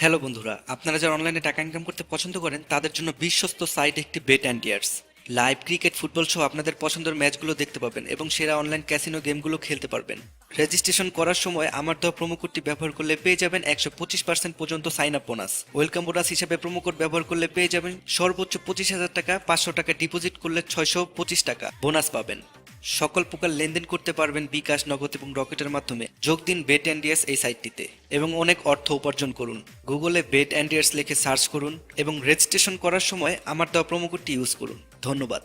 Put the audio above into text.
Hello বন্ধুরা, আপনারা যারা অনলাইনে টাকা ইনকাম করতে পছন্দ করেন তাদের জন্য বিশ্বস্ত সাইট একটি Betandreas. Live cricket, football সহ আপনাদের পছন্দের ম্যাচগুলো দেখতে পাবেন এবং সেরা অনলাইন ক্যাসিনো গেমগুলো খেলতে পারবেন। রেজিস্ট্রেশন করার সময় আমার দেওয়া প্রোমো কোডটি ব্যবহার করলে পেয়ে যাবেন 125% পর্যন্ত sign up bonus. Welcome bonus হিসেবে প্রোমো কোড ব্যবহার করলে পেয়ে যাবেন সর্বোচ্চ 25,000 টাকা, 500 টাকা ডিপোজিট করলে 625 টাকা বোনাস পাবেন। সকল প্রকার লেনদেন করতে পারবেন বিকাশ, নগদ এবং রকেটের মাধ্যমে। যোগ দিন বেট অ্যান্ড ইয়ার্স এই সাইটটিতে এবং অনেক অর্থ উপার্জন করুন। গুগলে বেট অ্যান্ড ইয়ার্স লিখে সার্চ করুন এবং রেজিস্ট্রেশন করার সময় আমার দেওয়া প্রোমো কোডটি ইউজ করুন। ধন্যবাদ।